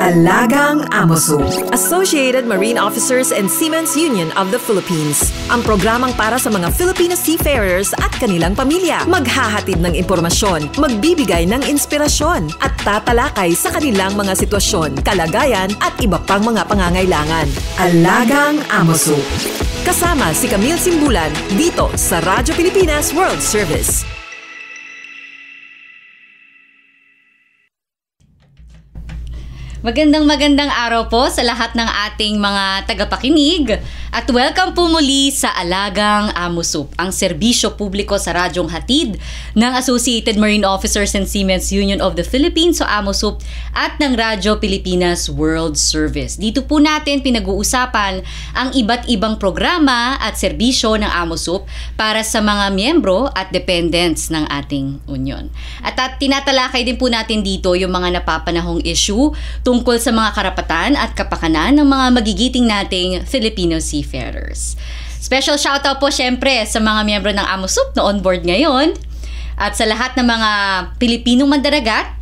Alagang Amoso, Associated Marine Officers and Seamen's Union of the Philippines. Ang programang para sa mga Filipino seafarers at kanilang pamilya. Maghahatid ng impormasyon, magbibigay ng inspirasyon, at tatalakay sa kanilang mga sitwasyon, kalagayan at iba pang mga pangangailangan. Alagang Amoso. Kasama si Camille Simbulan dito sa Radyo Pilipinas World Service. Magandang araw po sa lahat ng ating mga tagapakinig at welcome po muli sa Alagang Amosup, ang serbisyo publiko sa radyong hatid ng Associated Marine Officers and Seamen's Union of the Philippines o Amosup at ng Radyo Pilipinas World Service. Dito po natin pinag-uusapan ang iba't ibang programa at serbisyo ng Amosup para sa mga miyembro at dependents ng ating union. At tinatalakay din po natin dito yung mga napapanahong issue tungkol sa mga karapatan at kapakanan ng mga magigiting nating Filipino seafarers. Special shoutout po syempre sa mga miyembro ng Amosup na on board ngayon at sa lahat ng mga Pilipinong mandaragat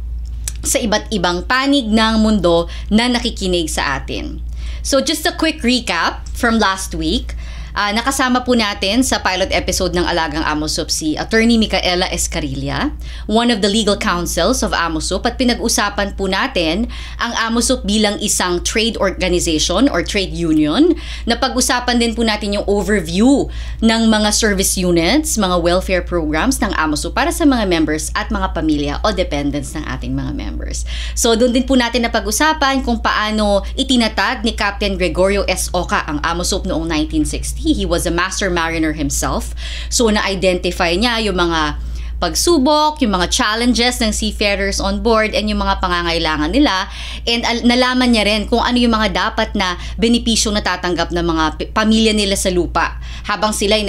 sa iba't ibang panig ng mundo na nakikinig sa atin. So just a quick recap from last week. Nakasama po natin sa pilot episode ng Alagang Amosup si Attorney Micaela Escarilla, one of the legal counsels of Amosup, at pinag-usapan po natin ang Amosup bilang isang trade organization or trade union. Napag-usapan din po natin yung overview ng mga service units, mga welfare programs ng Amosup para sa mga members at mga pamilya o dependents ng ating mga members. So doon din po natin napag-usapan kung paano itinatag ni Captain Gregorio S. Oca ang Amosup noong 1960. He was a master mariner himself. So na-identify niya yung mga pagsubok, yung mga challenges ng seafarers on board and yung mga pangangailangan nila, and nalaman niya rin kung ano yung mga dapat na benepisyong natatanggap ng mga pamilya nila sa lupa habang sila ay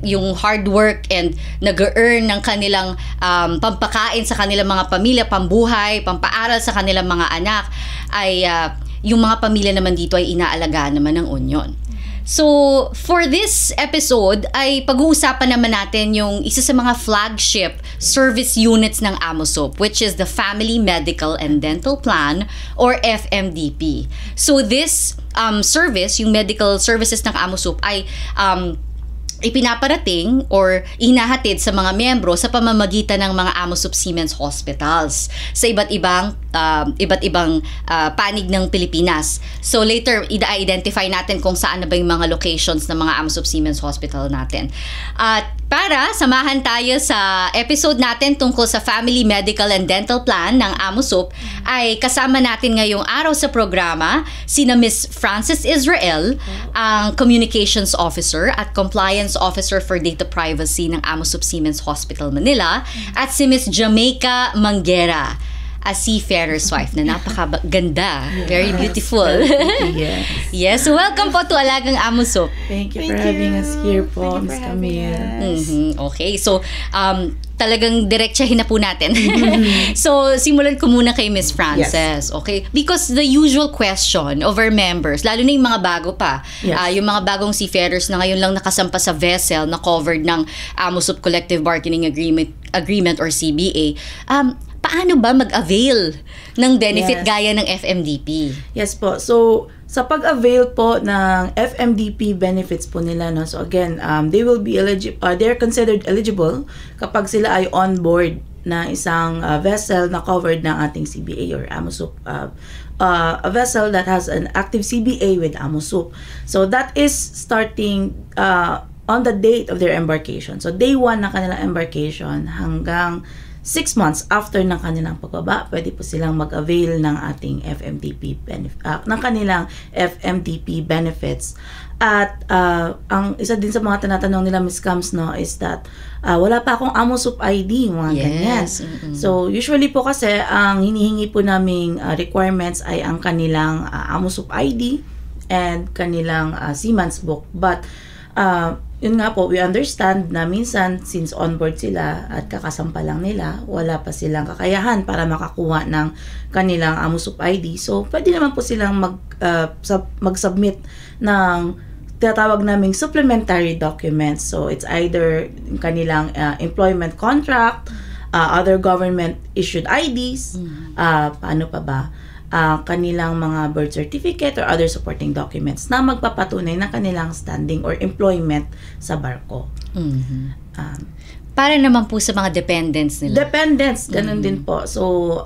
yung hard work and nag-earn ng kanilang pampakain sa kanilang mga pamilya, pambuhay, pampaaral sa kanilang mga anak, ay yung mga pamilya naman dito ay inaalagaan naman ng union. So, for this episode ay pag-uusapan naman natin yung isa sa mga flagship service units ng Amosup, which is the Family Medical and Dental Plan or FMDP. So, this service, yung medical services ng Amosup ay ipinaparating or inahatid sa mga miyembro sa pamamagitan ng mga Amosup Seamen's Hospitals sa iba't ibang panig ng Pilipinas. So later, i-identify natin kung saan na ba yung mga locations ng mga Amosup Seamen's Hospital natin. At para samahan tayo sa episode natin tungkol sa Family Medical and Dental Plan ng Amosup, ay kasama natin ngayong araw sa programa sina Miss Frances Israel, ang Communications Officer at Compliance Officer for Data Privacy ng Amosup Seamen's Hospital Manila, at si Miss Jamaica Manguera, a seafarer's wife na napakaganda, very beautiful. Yes, so welcome po to Alagang Amosup. Thank you for having us here po, Ms. Camille. Okay, so talagang diretsahin na po natin. So, simulan ko muna kay Miss Frances. Yes. Okay? Because the usual question of our members, lalo na yung mga bago pa, yung mga bagong seafarers na ngayon lang nakasampa sa vessel na covered ng Amosup Collective Bargaining Agreement or CBA, paano ba mag-avail ng benefit gaya ng FMDP? Yes po. So, sa pag-avail po ng FMDP benefits po nila, no? So again, they will be they're considered eligible kapag sila ay on board na isang vessel na covered ng ating CBA or Amosup, a vessel that has an active CBA with Amosup. So that is starting on the date of their embarkation. So day 1 ng kanilang embarkation hanggang 6 months after ng kanilang pagbaba, pwede po silang mag-avail ng ating FMDP ng kanilang FMDP benefits. At ang isa din sa mga tinatanong nila, Ms. Cams, no, is that wala pa akong Amosup ID, mga ganyan. So usually po kasi ang hinihingi po naming requirements ay ang kanilang Amosup ID and kanilang seaman's book. But yun nga po, we understand na minsan since onboard sila at kakasampa lang nila, wala pa silang kakayahan para makakuha ng kanilang Amosup ID. So, pwede naman po silang mag-submit ng tinatawag naming supplementary documents. So, it's either kanilang employment contract, other government issued IDs, paano pa ba? kanilang mga birth certificate or other supporting documents na magpapatunay ng kanilang standing or employment sa barko. Para naman po sa mga dependents nila. Dependents, ganun din po. So,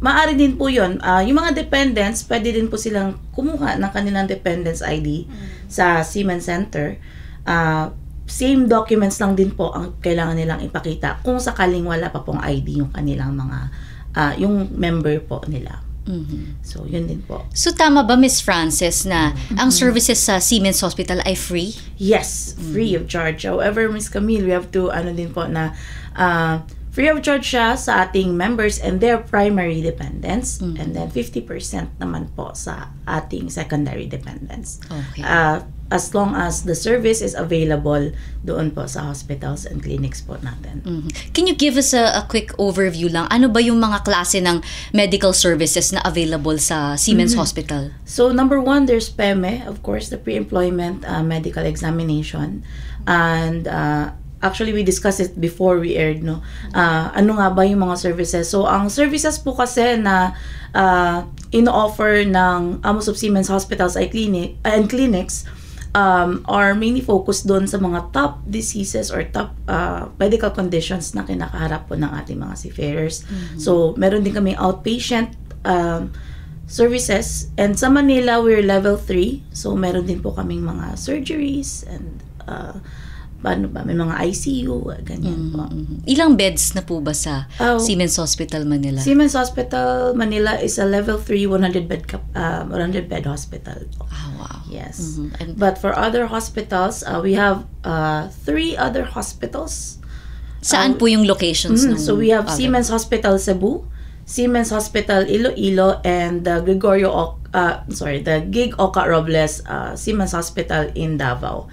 maaari din po yun. Yung mga dependents, pwede din po silang kumuha ng kanilang dependents ID sa Seaman Center. Same documents lang din po ang kailangan nilang ipakita kung sakaling wala pa pong ID yung kanilang mga, yung member po nila. So, yun din po. So, tama ba, Miss Frances, na ang services sa Siemens Hospital ay free? Yes, free of charge. However, Miss Camille, we have to, din po na, free of charge siya sa ating members and their primary dependents, and then 50% naman po sa ating secondary dependents. Okay. As long as the service is available doon po sa hospitals and clinics po natin. Can you give us a quick overview lang? Ano ba yung mga klase ng medical services na available sa Siemens Hospital? So, number one, there's PEME, of course, the pre-employment medical examination. And actually, we discussed it before we aired, no? Ano nga ba yung mga services? So, ang services po kasi na in-offer ng AMUSUP Siemens Hospitals and clinics are mainly focused doon sa mga top diseases or top medical conditions na kinakaharap po ng ating mga seafarers. So, meron din kami outpatient services. And sa Manila, we're level 3. So, meron din po kaming mga surgeries and may mga ICU, ganyan po. Ilang beds na po ba sa Siemens Hospital Manila? Siemens Hospital Manila is a level 3 100 bed hospital. Wow. Yes. But for other hospitals, we have 3 other hospitals. Saan po yung locations? So we have Siemens Hospital Cebu, Siemens Hospital Iloilo, and the Gig Oca Robles Siemens Hospital in Davao.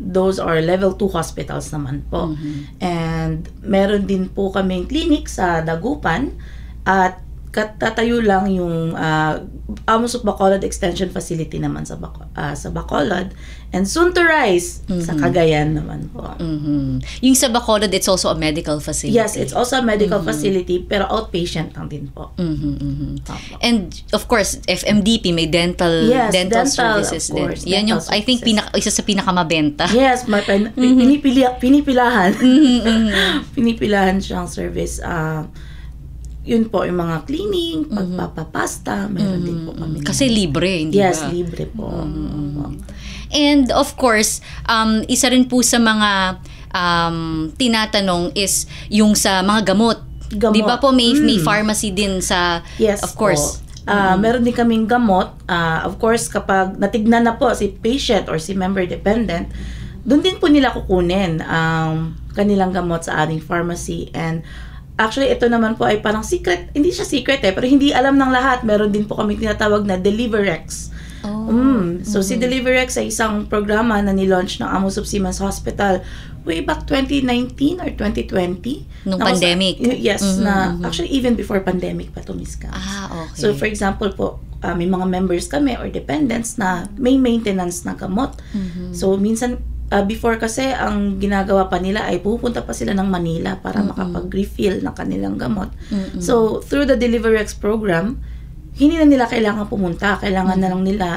Those are level 2 hospitals naman po. And meron din po kaming clinic sa Dagupan at tatayo lang yung AMUSUP Bacolod Extension Facility naman sa Bacolod, and soon to rise sa Cagayan naman po. Yung sa Bacolod, it's also a medical facility. Yes, it's also a medical facility, pero outpatient lang din po. And of course, FMDP may dental services din. Yan yung I think isa sa pinakamabenta. Yes, may pinipilahan. Pinipilahan siyang service. Yun po, yung mga cleaning, pagpapapasta, meron din po kami. Kasi libre, hindi ba? Yes, libre po. And of course, isa rin po sa mga tinatanong is yung sa mga gamot. Di ba po may pharmacy din sa, yes, of course. Meron din kaming gamot. Of course, kapag natignan na po si patient or si member dependent, doon din po nila kukunin ang kanilang gamot sa ating pharmacy. And actually, ito naman po ay parang secret. Hindi siya secret pero hindi alam ng lahat. Meron din po kami tinatawag na Deliverex. So, si Deliverex ay isang programa na nilaunch ng AMUSUP Siemens Hospital way back 2019 or 2020. Nung pandemic. Yes, actually even before pandemic pa to, Miss Cams. Okay. So, for example po, may mga members kami or dependents na may maintenance na gamot. So, minsan, before kasi, ang ginagawa pa nila ay pupunta pa sila ng Manila para makapag-refill ng kanilang gamot. So, through the Deliverex program, hindi na nila kailangan pumunta. Kailangan na lang nila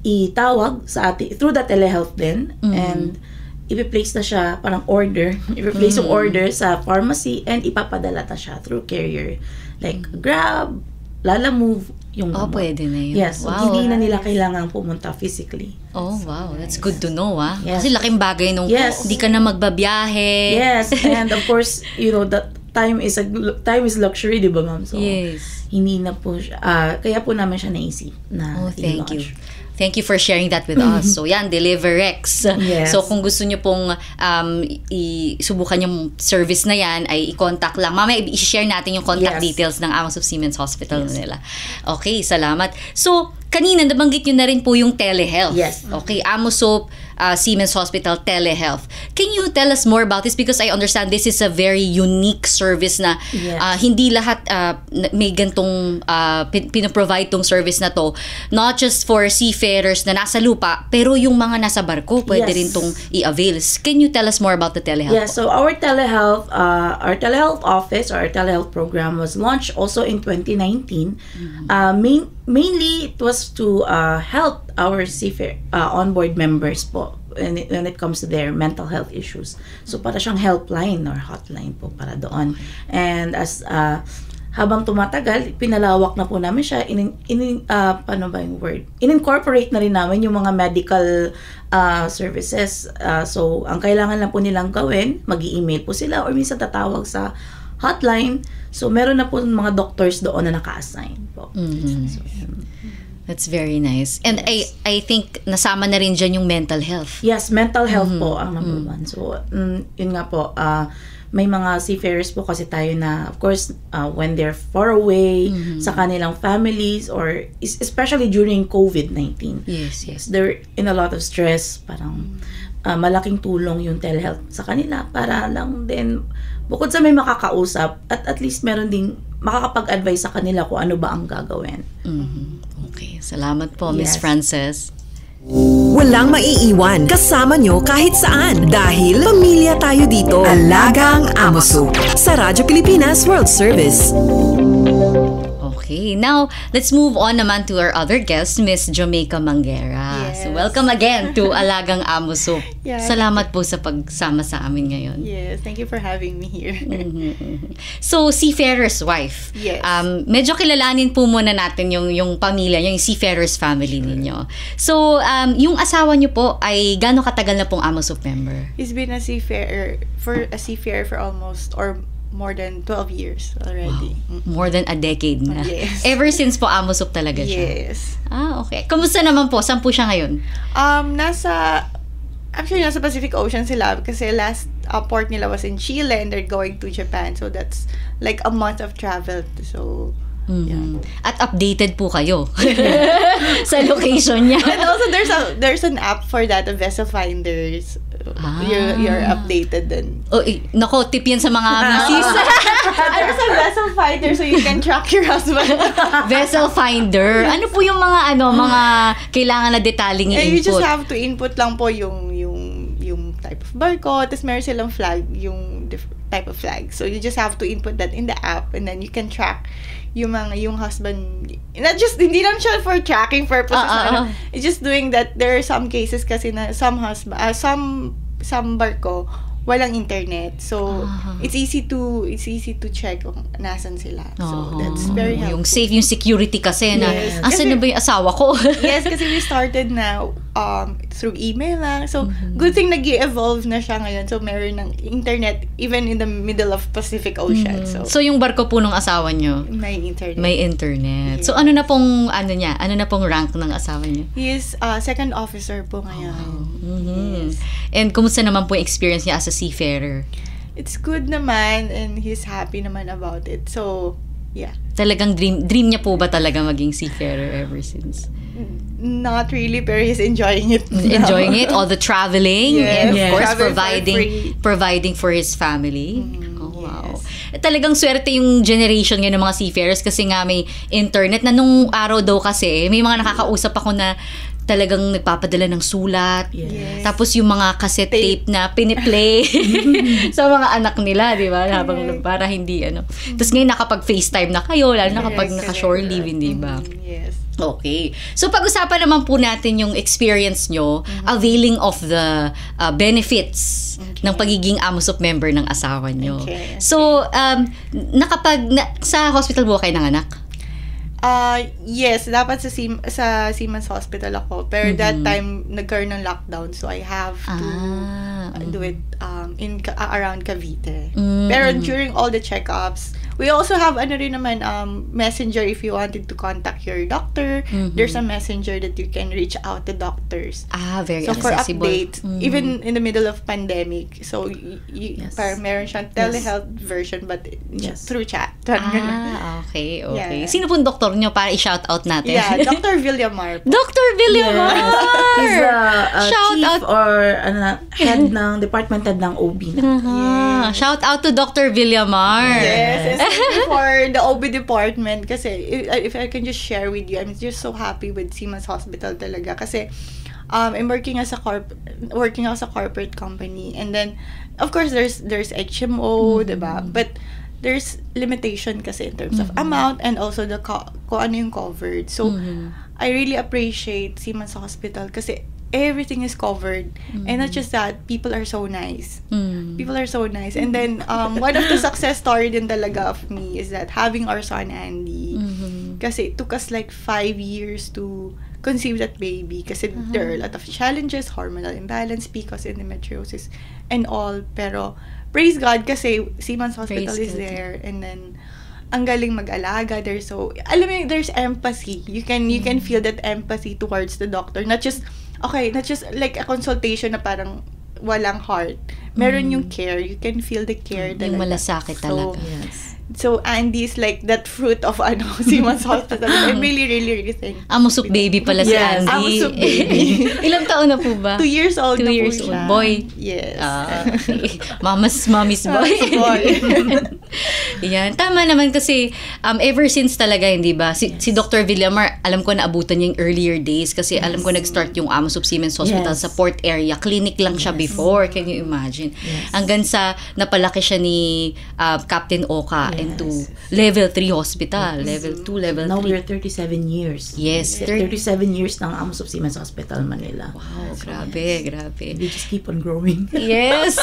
itawag sa ating, through the telehealth din, and ipi-place na siya, parang order, ipi-place yung order sa pharmacy and ipapadala na siya through carrier. Like Grab, Lalamove, yung gamot. Pwede na yun. Yes, wow. Hindi na nila kailangan pumunta physically. Oh, wow. That's good to know, Yes. Kasi laking bagay nung hindi ka na magbabiyahe. Yes, and of course, that time is luxury, di ba, ma'am? So, yes. Hindi na po siya, kaya po namin siya naisip na thank you. i-launch. Thank you for sharing that with us. So, yan, Deliverex. Yes. So, kung gusto nyo pong isubukan yung service na yan, ay i-contact lang. Mamaya, i-share natin yung contact details ng AMUSUP Siemens Hospital nila. Okay, salamat. So, kanina nabanggit nyo na rin po yung telehealth. Yes. Okay, AMOSOP, Siemens Hospital Telehealth. Can you tell us more about this? Because I understand this is a very unique service na Yes. hindi lahat may gantong pinaprovide tong service na to. Not just for seafarers na nasa lupa, pero yung mga nasa barko, pwede Yes. rin tong i-avail. Can you tell us more about the telehealth? Yeah, so our telehealth office or our telehealth program was launched also in 2019. Mainly it was to help our seafarer onboard members po when it comes to their mental health issues. So para siyang helpline or hotline po para doon. And as habang tumatagal, pinalawak na po namin siya. Paano ba yung word? In-incorporate na rin namin yung mga medical services. So, ang kailangan lang po nilang gawin, mag-i-email po sila or minsan tatawag sa hotline. So, meron na po mga doctors doon na naka-assign po. So, That's very nice. And Yes. I think nasama na rin dyan yung mental health. yes, mental health po ang number one. So, yun nga po, may mga seafarers po kasi tayo na, of course, when they're far away sa kanilang families or especially during COVID-19. Yes. They're in a lot of stress. Parang malaking tulong yung telehealth sa kanila para lang din, bukod sa may makakausap, at least meron ding makakapag-advise sa kanila kung ano ba ang gagawin. Okay, salamat po, Miss Yes. Frances. Walang maiiwan kasama nyo kahit saan dahil pamilya tayo dito. Alagang AMOSOP sa Radyo Pilipinas World Service. Okay, now let's move on naman to our other guest, Miss Jamaica Manguera. Yes. So welcome again to Alagang AMOSOP. Yeah. Salamat po sa pagsama sa amin ngayon. Yes, thank you for having me here. So, seafarer's wife. Yes. Medyo kilalanin po muna natin yung pamilya, yung seafarer's family ninyo. So, yung asawa niyo po ay gaano katagal na pong AMOSOP member? He's been a seafarer for almost or more than 12 years already. More than a decade na. Yes. Ever since po AMOSOP talaga siya? Yes. Okay. Kamusta naman po? Saan po siya ngayon? Nasa Pacific Ocean sila kasi last port nila was in Chile and they're going to Japan. So that's like a month of travel. So, yeah. At updated po kayo sa location niya. And also there's an app for that, a vessel finders. You're updated then. Nako, tip yan sa mga misis. There's a vessel finder so you can track your husband. Vessel finder. Ano po yung mga kailangan na detaling i-input? You just have to input lang po yung type of barko, tapos meron silang flag, yung type of flag. So you just have to input that in the app and then you can track yung husband. Hindi lang siya for tracking purposes. It's just doing that. There are some cases kasi na some barko walang internet. So it's easy to check kung nasan sila. So that's very helpful. Yung safe, yung security kasi na Yes. asan na ba yung asawa ko? Yes, kasi we started na through email lang. So, good thing nag-evolve na siya ngayon. So, meron ng internet even in the middle of Pacific Ocean. So yung barko po ng asawa nyo, May internet. may internet. Yes. So ano na pong rank ng asawa niyo? He is second officer po ngayon. Yes. And kumusta naman po yung experience niya as a seafarer? It's good naman and he's happy naman about it. So, yeah. Talagang dream niya po ba talaga maging seafarer ever since? Not really, pero he's enjoying it. Enjoying it, all the traveling, Yes. and of Yes. course Travel for free. providing for his family. Wow. Yes. Talagang swerte yung generation ngayon ng mga seafarers kasi nga may internet na nung araw daw kasi may mga nakakausap ako na talagang nagpapadala ng sulat. Yes. Tapos yung mga cassette tape na piniplay sa mga anak nila, di ba? Habang para hindi Tapos ngayon nakapag-FaceTime na kayo, lalo na kapag naka-shore leave, hindi ba? Yes. Okay. So pag-usapan naman po natin yung experience nyo availing of the benefits ng pagiging AMOSOP member ng asawa nyo. Okay. So, sa hospital po kayo nanganak? Yes, dapat sa Siemens Hospital ako. Pero that time, nagkaroon ng lockdown. So, I have to do it around Cavite. Pero during all the checkups, We also have rin naman, messenger if you wanted to contact your doctor. There's a messenger that you can reach out to doctors. Very so accessible. For updates, even in the middle of pandemic, so parang meron siyang telehealth version but through chat. Okay. Yeah. Sino pong doktor nyo para i-shout out natin? Yeah, Dr. Villamar. Dr. Villamar! He's Shout chief out. or head ng department head ng OB na. Shout out to Dr. Villamar. Yes, especially for the OB department kasi if I can just share with you, I'm just so happy with Siemens Hospital talaga kasi I'm working as a corporate company, and then of course there's HMO, diba? But there's limitation kasi in terms of amount and also the kung ano yung covered. So I really appreciate Siemens Hospital kasi everything is covered. And not just that, people are so nice. People are so nice. And then, one of the success story din talaga of me is that having our son, Andy, kasi it took us like 5 years to conceive that baby kasi there are a lot of challenges, hormonal imbalance, PCOS, endometriosis, and all. Pero, praise God kasi Siemens Hospital is there. And then, ang galing mag-alaga. There's empathy. You can feel that empathy towards the doctor. Not just like a consultation na parang walang heart. Meron yung care. You can feel the care talaga. Yung malasakit talaga. So, Andy is like that fruit of Siemens Hospital. I'm really, really, really thankful. Amusok baby pala si Andy. Amusok baby. Ilang taon na po ba? 2 years old 2 na years po old. siya. Boy. Yes. Okay. Mommy's boy. Boy. Yan. Tama naman kasi ever since talaga, hindi ba? Si Dr. Villamar, alam ko na abutan niya yung earlier days kasi alam ko nag-start yung Amusok Siemens Hospital sa Port area. Clinic lang siya before. Can you imagine? Hanggang sa napalaki siya ni Captain Oka into level 3 hospital, level 2, level 3. Now we're 37 years. Yes. 37 years ng Amusok Siemens Hospital, Manila. Wow, grabe. We just keep on growing. Yes.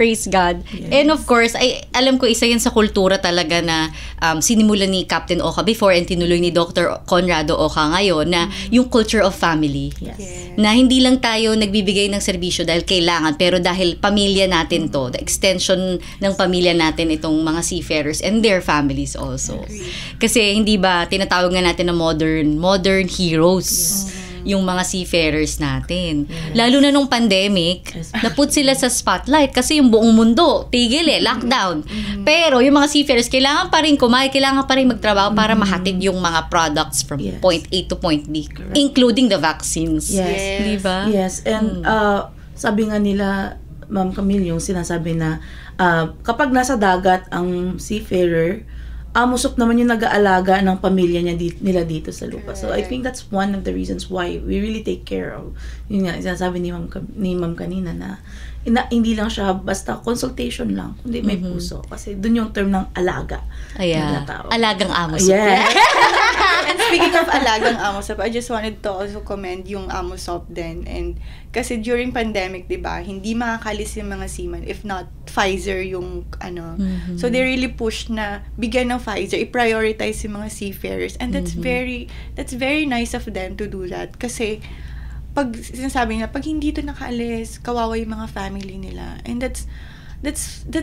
Praise God. Yes. And of course, alam ko isa yan sa kultura talaga na sinimula ni Captain Oka before and tinuloy ni Dr. Conrado Oka ngayon na yung culture of family. Yes. Na hindi lang tayo nagbibigay ng serbisyo dahil kailangan, pero dahil pamilya natin to, the extension ng pamilya natin itong mga seafarers and their families also. Kasi hindi ba tinatawag nga natin na modern heroes yung mga seafarers natin. Lalo na nung pandemic, naput sila sa spotlight kasi yung buong mundo, tigil lockdown. Pero yung mga seafarers, kailangan pa rin kumain, kailangan pa rin magtrabaho para mahatid yung mga products from point A to point B, including the vaccines. Yes. Diba? Yes. And sabi nga nila, Ma'am Camille, yung sinasabi na kapag nasa dagat ang seafarer, Amusok naman yung nag-aalaga ng pamilya nila dito sa lupa. So I think that's one of the reasons why we really take care of. Yun nga, sinasabi ni Ma'am kanina na hindi lang siya basta consultation lang, kundi may puso. Kasi dun yung term ng alaga. Ayan. Alagang Amusok. Yeah. And speaking of alagang Amosop, I just wanted to also commend yung Amosop din. And kasi during pandemic, di ba, hindi makakalis yung mga seaman if not Pfizer yung So they really pushed na bigyan ng Pfizer, i-prioritize yung mga seafarers. And that's very nice of them to do that. Kasi pag sinasabi nila, pag hindi ito nakaalis, kawawa yung mga family nila. And that's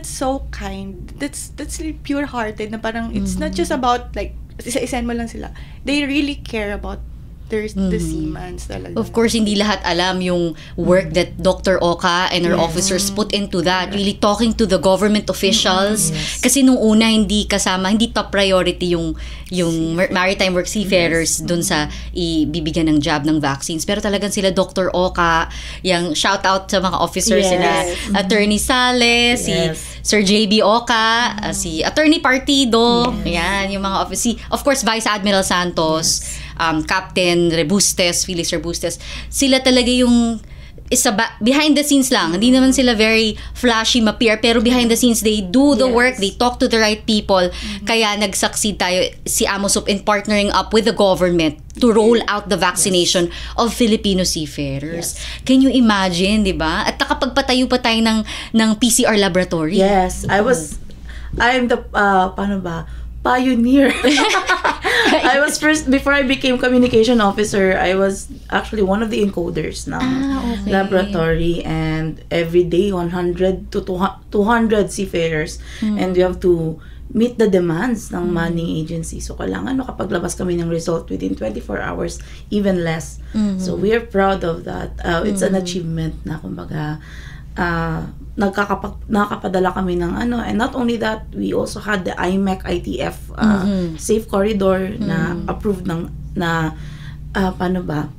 so kind. That's really pure-hearted na parang it's not just about like isa-isahin mo lang sila. They really care about the seamen talaga. Of course, hindi lahat alam yung work that Dr. Oka and her officers put into that. Really talking to the government officials. Kasi nung una, hindi top priority yung maritime work seafarers dun sa ibibigyan ng job ng vaccines. Pero talagang sila Dr. Oka, yung shout out sa mga officers sila, Attorney Sales, si Sir JB Oka, si Attorney Partido, yan, yung mga officers. Of course, Vice Admiral Santos, Captain Rebustes, Felix Rebustes, sila talaga yung behind the scenes lang. Hindi naman sila very flashy, ma-PR, pero behind the scenes, they do the work, they talk to the right people. Kaya nag-succeed tayo, si Amosop, in partnering up with the government to roll out the vaccination of Filipino seafarers. Can you imagine, di ba? At nakapagpatayo pa tayo ng PCR laboratory. Yes. I'm the, pioneer. I was first, before I became communication officer, I was actually one of the encoders ng laboratory, and every day 100 to 200 seafarers, and we have to meet the demands ng manning agency. So kailangan makapaglabas kami ng result within 24 hours, even less. So we are proud of that. It's an achievement na kumbaga nakakapadala kami ng and not only that, we also had the IMEC ITF safe corridor na approved na paano ba,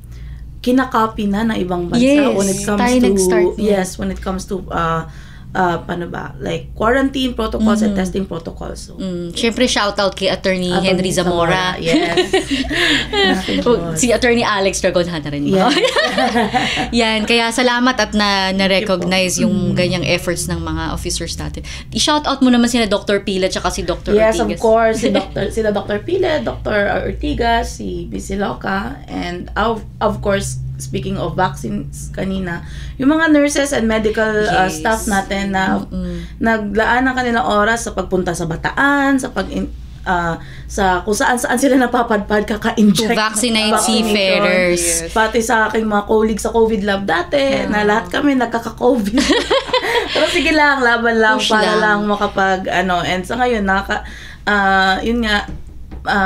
kinakopy na ng ibang bansa when it comes to paano ba, like quarantine protocols and testing protocols. So, Siyempre, shoutout kay Attorney Henry Zamora. Yes. Si Attorney Alex Dragonhan na rin. Yes. Yan, kaya salamat at na-recognize yung ganyang efforts ng mga officers natin. I-shoutout mo naman sila Dr. Pila tsaka si Dr. Yes, Ortigas. of course. Sila Dr. Pila, Dr. Ortigas, si Bisiloca, and of course, speaking of vaccines kanina, yung mga nurses and medical staff natin na naglaan ng kanilang oras sa pagpunta sa Bataan, sa sa kung saan sila napapadpad kaka-inject. To vaccinate seafarers. Yes. Pati sa aking mga colleagues sa COVID lab dati, na lahat kami nagkaka-COVID. Pero sige lang, laban lang, para lang makapag and sa ngayon, yun nga,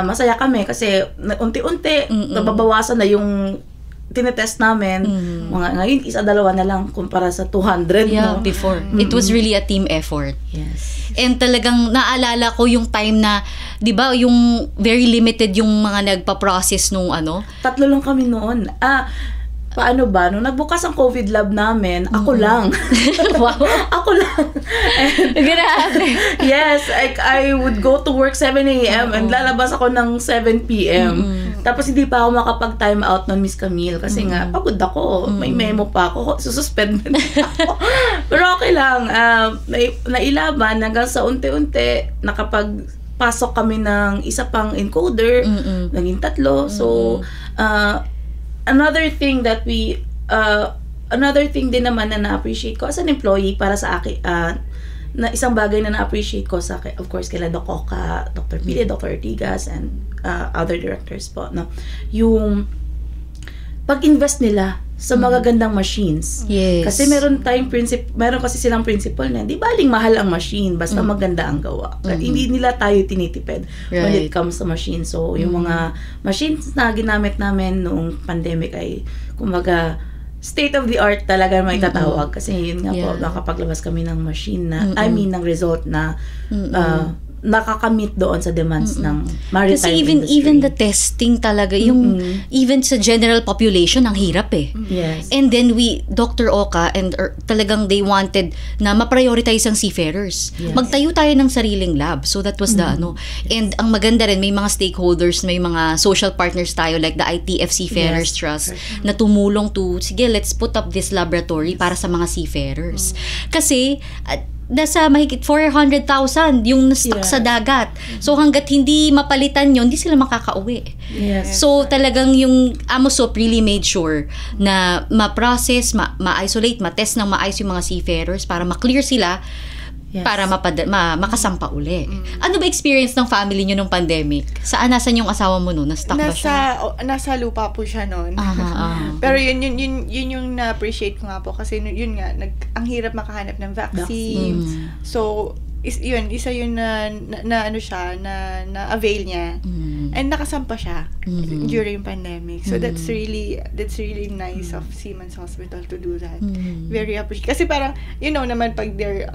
masaya kami kasi unti-unti nababawasan na yung tinetest namin. Ngayon, isa-dalawa na lang kumpara sa 200. Yeah, before. It was really a team effort. Yes. And talagang naalala ko yung time na, di ba, yung very limited yung mga nagpa-process nung 3 lang kami noon. Paano ba? Nung nagbukas ang COVID lab namin, ako lang. Wow. Ako lang. Grabe. Yes, I would go to work 7 a.m. and lalabas ako ng 7 p.m. Tapos hindi pa ako makapag-time out nun, Miss Camille. Kasi nga, pagod ako. May memo pa ako. Sususpend na ako. Pero okay lang. Nailaban hanggang sa unti-unti nakapagpasok kami ng isa pang encoder. Naging 3. So, another thing din naman na na-appreciate ko as an employee para sa akin, na isang bagay na na-appreciate ko sa, of course, kila Doc Oca, Dr. Pili, Dr. Ortigas, and other directors po, no? Yung pag-invest nila sa magagandang machines. Yes. Kasi meron kasi silang principle na, di baling mahal ang machine, basta maganda ang gawa. Hindi nila tayo tinitipid when it comes to machines. So, yung mga machines na ginamit namin noong pandemic ay, kumbaga, state of the art talaga may tatawag. Kasi yun nga po, nakapaglabas kami ng machine na, ng result na nakakamit doon sa demands ng maritime kasi industry. Even the testing talaga, yung even sa general population, ang hirap eh. Yes. And then Dr. Oca, and talagang they wanted na ma-prioritize ang seafarers. Yes. Magtayo tayo ng sariling lab. So that was the And ang maganda rin, may mga stakeholders, may mga social partners tayo like the ITF Seafarers Trust na tumulong to, sige, let's put up this laboratory para sa mga seafarers. Kasi nasa mahigit 400,000 yung na-stuck sa dagat. So hanggat hindi mapalitan yun, hindi sila makakauwi. Yes. So talagang yung AMOSOP really made sure na ma-process, ma-isolate, ma-test ng maayos yung mga seafarers para ma-clear sila para makasampa uli. Ano ba experience ng family nyo nung pandemic? Nasan yung asawa mo noon? Na-stuck ba siya? Nasa lupa po siya noon. Pero yun yung na-appreciate ko nga po kasi yun nga, ang hirap makahanap ng vaccines. So, isa yun na avail niya. And nakasampa siya during pandemic. So that's really nice of Siemens Hospital to do that. Very appreciated. Kasi parang, naman pag they're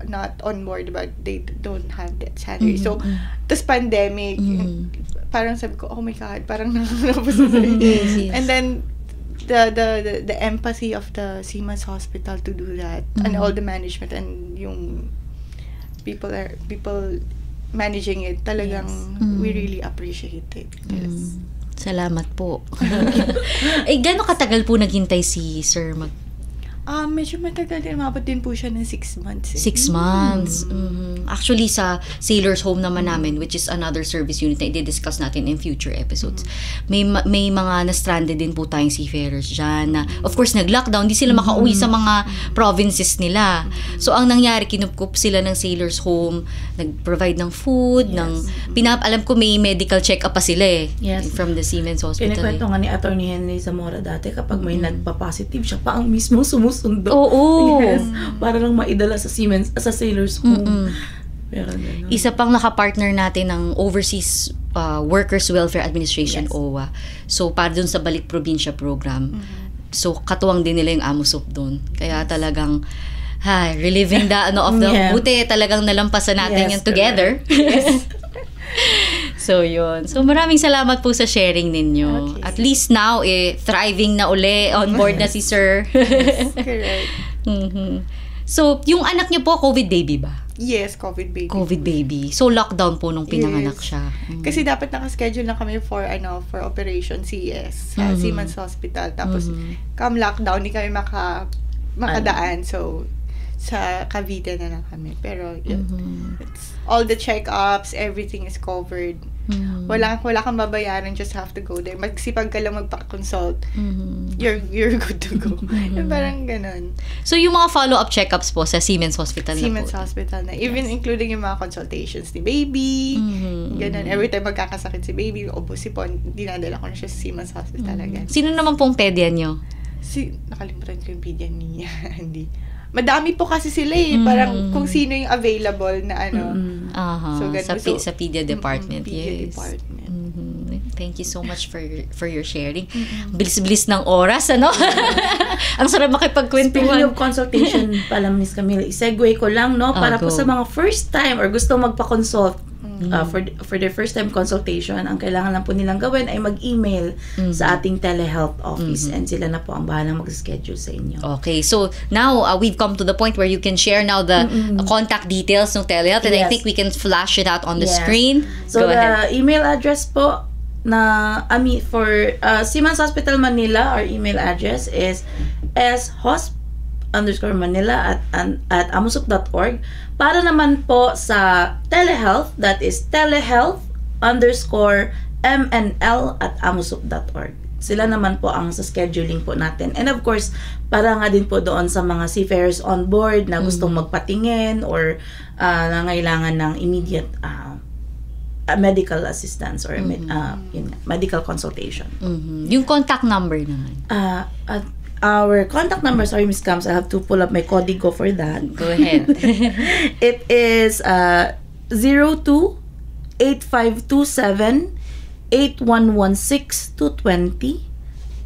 not on board, but they don't have that salary. So, tas pandemic, parang sabi ko, oh my God, parang nakakapos na sa And then, the empathy of the Siemens Hospital to do that, and all the management, and yung people managing it, talagang we really appreciate it. Yes. Salamat po. Gano'ng katagal po naghintay si Sir Medyo matagal din. Umabot din po siya ng 6 months. 6 months. Actually, sa Sailors Home naman namin, which is another service unit na i-discuss natin in future episodes, may mga na-stranded din po tayong seafarers dyan na, of course, nag-lockdown, di sila makauwi sa mga provinces nila. So, ang nangyari, kinupkup sila ng Sailors Home, nag-provide ng food, alam ko may medical check-up pa sila from the Siemens Hospital. Kinikwento nga ni Attorney Henry Zamora dati, kapag may nagpa-positive, siya pa ang mismo sumusundo. Oo. Yes. Para lang maidala sa Siemens, sa Sailors Home. Pero isa pang nakapartner natin ng Overseas Workers Welfare Administration, OWA. So, para dun sa Balik Probinsya program. So, katuwang din nila yung Amusop dun. Kaya talagang, reliving the, buti talagang nalampasan natin yung together. Yes. So, yun. So, maraming salamat po sa sharing ninyo. Okay. At least now, thriving na uli, on board na si Sir. Yes, correct. So, yung anak niyo po, COVID baby ba? Yes, COVID baby. COVID baby. So, lockdown po nung pinanganak siya. Kasi dapat nakaschedule na kami for Operation CES sa Siemens Hospital. Tapos, come lockdown, di kami makadaan. So, sa Cavite na lang kami. Pero, it's all the check-ups, everything is covered. Wala kang babayaran, just have to go there. Magsipag ka lang magpa-consult. You're good to go. Parang ganun. So, yung mga follow-up check-ups po sa Siemens Hospital Siemens na po? Hospital na. Even including yung mga consultations ni baby. Ganun. Every time magkakasakit si baby, o sipon, dinadala ko na siya sa Siemens Hospital agad. Sino naman pong pedya nyo? Nakalimutan ko yung pedya niya. Hindi. Madami po kasi sila parang kung sino yung available na So, sa pedia department. Pedia Yes. department. Thank you so much for your sharing. Bilis-bilis ng oras, ano? Ang sarap makipagkwentuhan. Speaking of consultation pala, Miss Camille, i-segue ko lang, no? Para po sa mga first time or gusto magpa-consult, for their first time consultation, ang kailangan lang po nilang gawin ay mag-email sa ating telehealth office and sila na po ang bahalang mag-schedule sa inyo. Okay, so now we've come to the point where you can share now the contact details ng telehealth, and I think we can flash it out on the screen. So Go ahead. the email address po na for Siemens Hospital Manila, our email address is shosp_manila at amusup.org. Para naman po sa telehealth, that is telehealth_mnl@amusup.org. Sila naman po ang sa scheduling po natin. And of course, para nga din po doon sa mga seafarers on board na gustong magpatingin or nangailangan ng immediate medical assistance or medical consultation. Yung contact number naman. Our contact number, sorry Miss Cams, I have to pull up my código for that. Go ahead. It is 02-8527-8116-220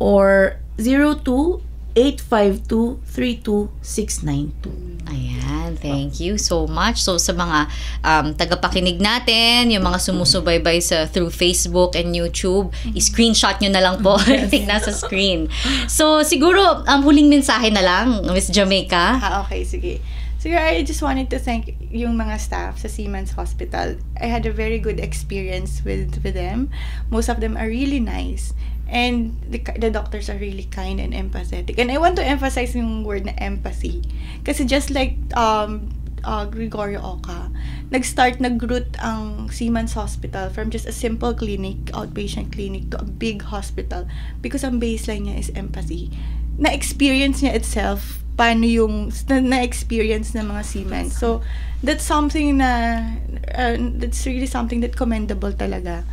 or 02-852-32692. Ayan, thank you so much. So, sa mga tagapakinig natin, yung mga sumusubaybay through Facebook and YouTube, i-screenshot nyo na lang po. I think nasa screen. So, siguro, huling mensahe na lang, Miss Jamaica. Okay, sige. So, I just wanted to thank yung mga staff sa Siemens Hospital. I had a very good experience with them. Most of them are really nice. And the doctors are really kind and empathetic. And I want to emphasize yung word na empathy. Kasi just like Gregorio Oca, nag-root ang Siemens Hospital from just a simple clinic, outpatient clinic, to a big hospital because ang baseline niya is empathy. Na-experience niya itself paano yung na-experience ng mga Siemens. So, that's something that's really something that commendable talaga.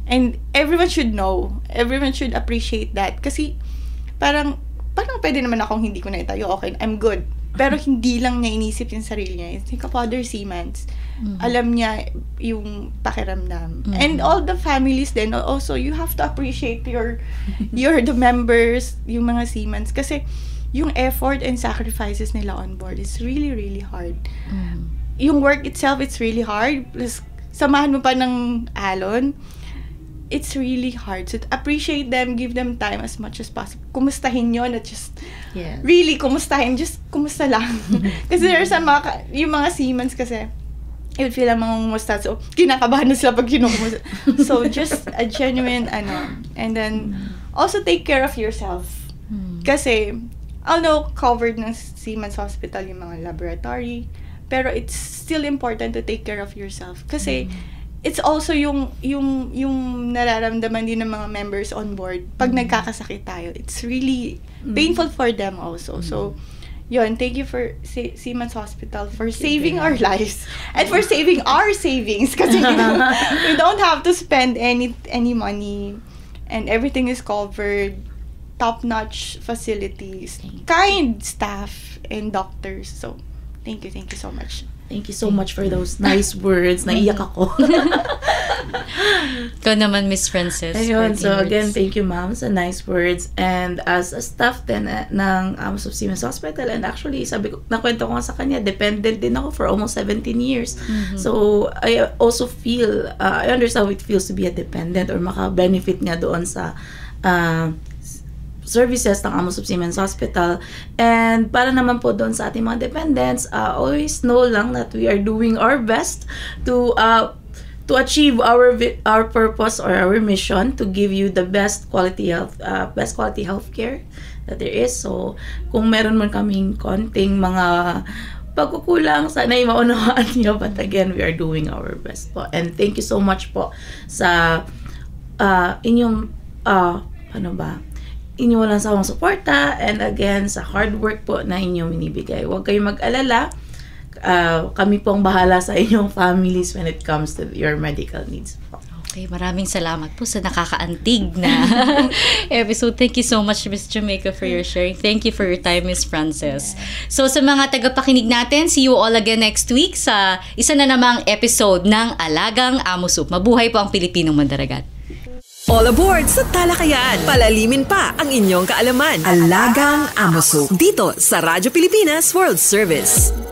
And everyone should know. Everyone should appreciate that. Kasi, parang pwede naman akong hindi ko na itayo. Okay, I'm good. Pero hindi lang niya inisip yung sarili niya. Think of other Siemens. Alam niya yung pakiramdam. And all the families then, also, you have to appreciate the members, yung mga Siemens. Kasi, yung effort and sacrifices nila on board is really, really hard. Yung work itself, it's really hard. Plus, samahan mo pa ng alon. It's really hard. So, appreciate them, give them time as much as possible. Kumustahin nyo, not just, really, kumustahin, just kumusta lang. Kasi there are some yung mga Siemens kasi, I would feel ang mga kumusta. So, kinakabahan na sila pag kinukumusta. So, just a genuine, and then, also take care of yourself. Kasi, although covered ng Siemens Hospital yung mga laboratory, pero it's still important to take care of yourself. Kasi, it's also yung nararamdaman din ng mga members on board pag nagkakasakit tayo. It's really painful for them also. So, yun, thank you for Siemens Hospital for saving our lives and for saving our savings kasi we don't have to spend any money and everything is covered. Top-notch facilities, kind staff, and doctors. So, thank you so much. Thank you so much for those nice words. Naiyak ako. Ikaw naman, Miss Frances. Ayun, so again, thank you, ma'am, sa nice words. And as a staff din ng AMOSUP Siemens Hospital, and actually, nakwento ko nga sa kanya, dependent din ako for almost 17 years. So, I also feel, I understand how it feels to be a dependent or maka-benefit nga doon sa services ng AMOSUP Siemens Hospital. And para naman po doon sa ating mga dependents, always know lang that we are doing our best to achieve our purpose or our mission to give you the best quality healthcare that there is. So, kung meron man kaming konting mga pagkukulang, sana'y maunawaan niyo. But again, we are doing our best po. And thank you so much po sa inyong inyong walang sawang suporta, and again, sa hard work po na inyong minibigay. Huwag kayong mag-alala. Kami pong bahala sa inyong families when it comes to your medical needs. Okay, maraming salamat po sa nakakaantig na episode. Thank you so much, Ms. Jamaica, for your sharing. Thank you for your time, Ms. Frances. So, sa mga tagapakinig natin, see you all again next week sa isa na namang episode ng Alagang AMOSUP. Mabuhay po ang Pilipinong Mandaragat. All aboard sa talakayan. Palalimin pa ang inyong kaalaman. Alagang AMOSUP. Dito sa Radyo Pilipinas World Service.